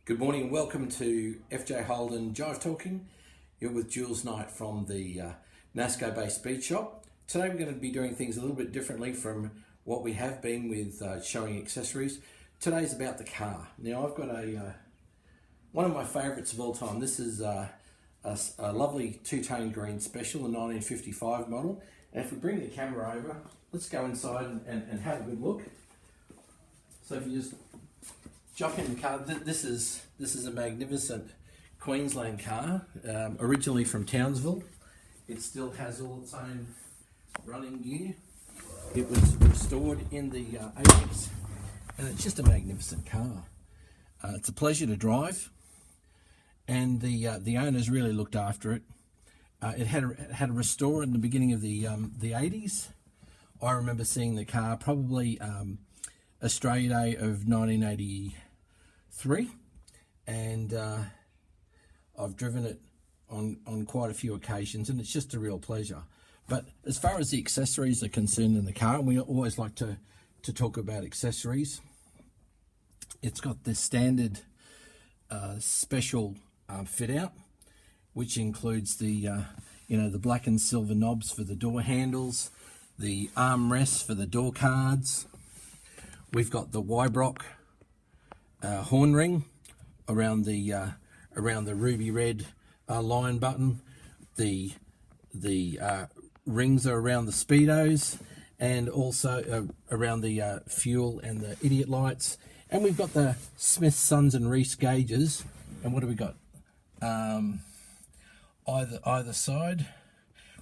Good morning and welcome to FJ Holden JIVE Talking. You're with Jules Knight from the Nasco Bay Speed Shop. Today we're going to be doing things a little bit differently from what we have been with showing accessories. Today's about the car. Now I've got one of my favourites of all time. This is a lovely two-tone green special, a 1955 model. And if we bring the camera over, let's go inside and have a good look. So if you just jump in the car, this is a magnificent Queensland car, originally from Townsville. It still has all its own running gear. It was restored in the 80s, and it's just a magnificent car. It's a pleasure to drive, and the owners really looked after it. It had a restore in the beginning of the 80s. I remember seeing the car probably Australia Day of 1983, and I've driven it on quite a few occasions, and it's just a real pleasure. But as far as the accessories are concerned in the car, and we always like to talk about accessories, it's got the standard special fit out, which includes the the black and silver knobs for the door handles, the armrests for the door cards. We've got the Wybrock horn ring around the ruby red line button. The rings are around the speedos, and also around the fuel and the idiot lights. And we've got the Smith, Sons and Reese gauges. And what do we got? Either side,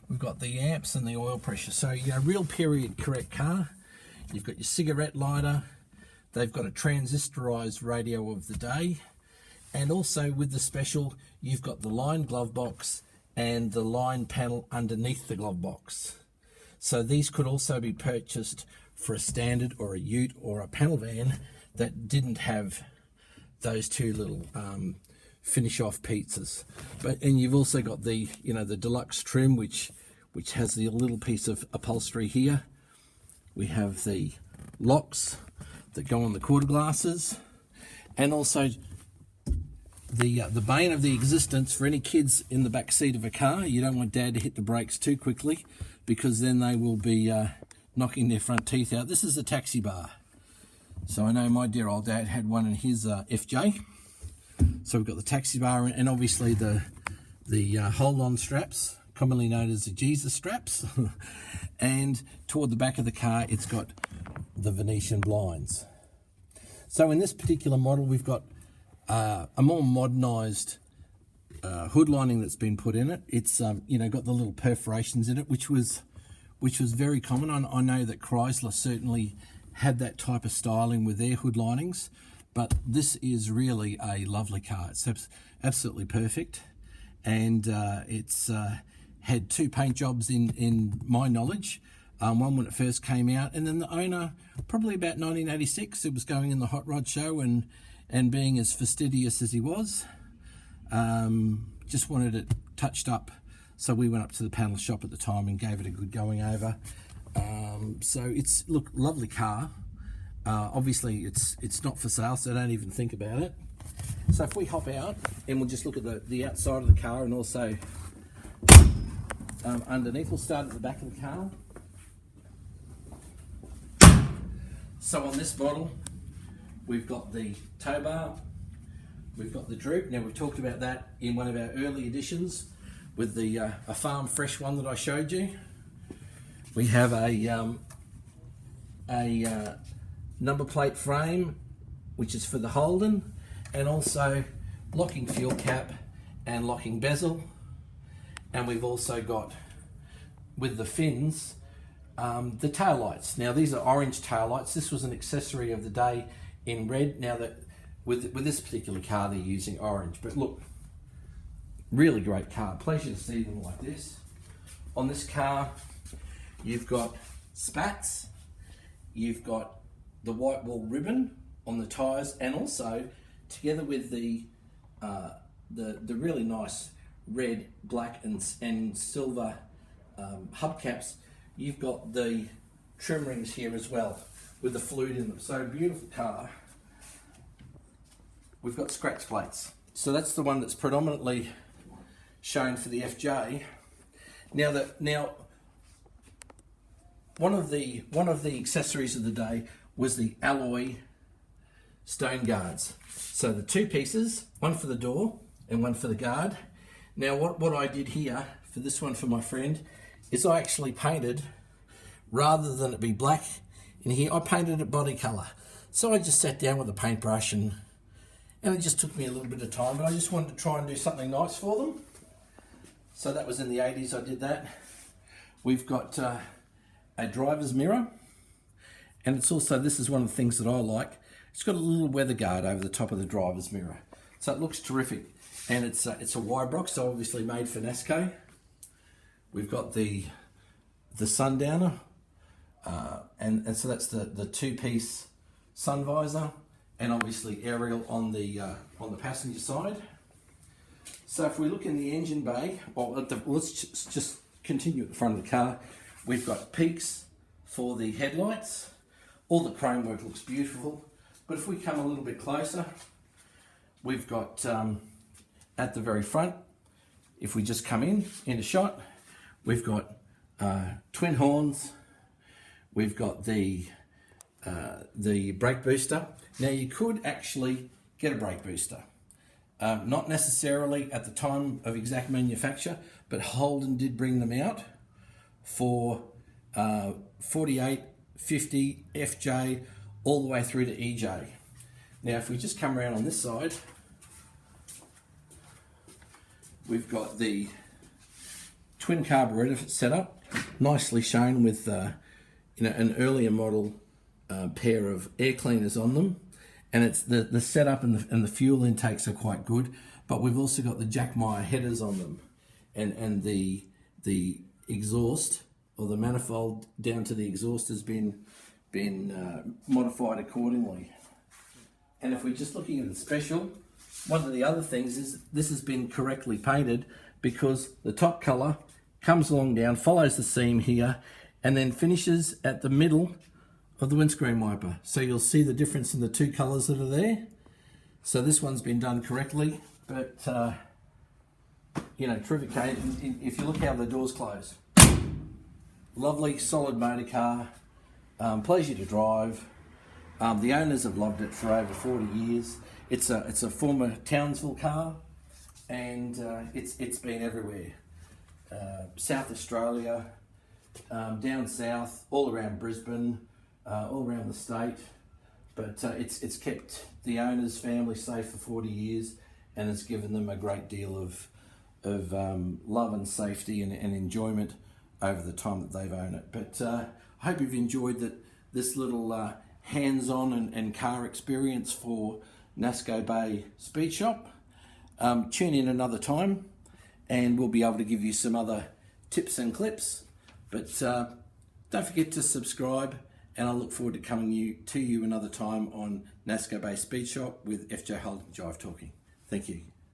we've got the amps and the oil pressure. So real period correct car. You've got your cigarette lighter. They've got a transistorized radio of the day, and also with the special you've got the line glove box and the line panel underneath the glove box. So these could also be purchased for a standard or a ute or a panel van that didn't have those two little finish off pizzas. And you've also got the the deluxe trim, which has the little piece of upholstery here. We have the locks that go on the quarter glasses, and also the bane of the existence for any kids in the back seat of a car. You don't want dad to hit the brakes too quickly, because then they will be knocking their front teeth out. This is the Taxibar. So I know my dear old dad had one in his FJ. So we've got the Taxibar, and obviously the hold-on straps, commonly known as the Jesus straps. And toward the back of the car, it's got the Venetian blinds. So in this particular model, we've got a more modernised hood lining that's been put in it. It's got the little perforations in it, which was very common. I know that Chrysler certainly had that type of styling with their hood linings, but this is really a lovely car. It's absolutely perfect, and it's had two paint jobs in my knowledge. One when it first came out, and then the owner, probably about 1986, it was going in the Hot Rod Show, and being as fastidious as he was, just wanted it touched up. So we went up to the panel shop at the time and gave it a good going over. So it's, look, lovely car. Obviously it's not for sale, so don't even think about it. So if we hop out and we'll just look at the outside of the car, and also underneath, we'll start at the back of the car. So on this model, we've got the tow bar, we've got the droop. Now we've talked about that in one of our early editions with the a farm fresh one that I showed you. We have a number plate frame, which is for the Holden, and also locking fuel cap and locking bezel. And we've also got, with the fins, the tail lights. Now these are orange tail lights. This was an accessory of the day in red. Now that with this particular car they're using orange, but look, really great car. Pleasure to see them like this. On this car, you've got spats, you've got the white wall ribbon on the tyres, and also together with the really nice red, black and silver hubcaps, you've got the trim rings here as well with the flute in them. So beautiful car. we've got scratch plates. So that's the one that's predominantly shown for the FJ. Now, one of the accessories of the day was the alloy stone guards. So the two pieces, one for the door and one for the guard. Now what I did here for this one for my friend is I actually painted, rather than it be black in here, I painted it body colour. So I just sat down with a paintbrush and it just took me a little bit of time, but I just wanted to try and do something nice for them. So that was in the 80s I did that. We've got a driver's mirror, and it's also, this is one of the things that I like, it's got a little weather guard over the top of the driver's mirror. So it looks terrific, and it's a Wybrox, so obviously made for Nasco. We've got the sundowner, and so that's the two-piece sun visor, and obviously aerial on the passenger side. So if we look in the engine bay, let's just continue at the front of the car. We've got peaks for the headlights. All the chrome work looks beautiful. But if we come a little bit closer, we've got at the very front, if we just come into shot, we've got twin horns. We've got the brake booster. Now you could actually get a brake booster. Not necessarily at the time of exact manufacture, but Holden did bring them out for 48, 50, FJ, all the way through to EJ. Now if we just come around on this side, we've got the twin carburetor setup, nicely shown with an earlier model pair of air cleaners on them. And it's the setup and the fuel intakes are quite good, but we've also got the Jack Meyer headers on them, and the exhaust, or the manifold down to the exhaust, has been modified accordingly. And if we're just looking at the Special, one of the other things is this has been correctly painted, because the top colour comes along down, follows the seam here, and then finishes at the middle of the windscreen wiper. So you'll see the difference in the two colours that are there. So this one's been done correctly, but terrific. If you look how the doors close, lovely solid motor car, pleasure to drive. The owners have loved it for over 40 years. It's a former Townsville car, and it's been everywhere. South Australia, down south, all around Brisbane, all around the state, but it's kept the owner's family safe for 40 years, and it's given them a great deal of love and safety and enjoyment over the time that they've owned it. But I hope you've enjoyed this little hands-on and car experience for Nasco Bay Speed Shop. Tune in another time, and we'll be able to give you some other tips and clips. But don't forget to subscribe, and I look forward to coming to you another time on Nasco Bay Speed Shop with FJ Holden Jive Talking. Thank you.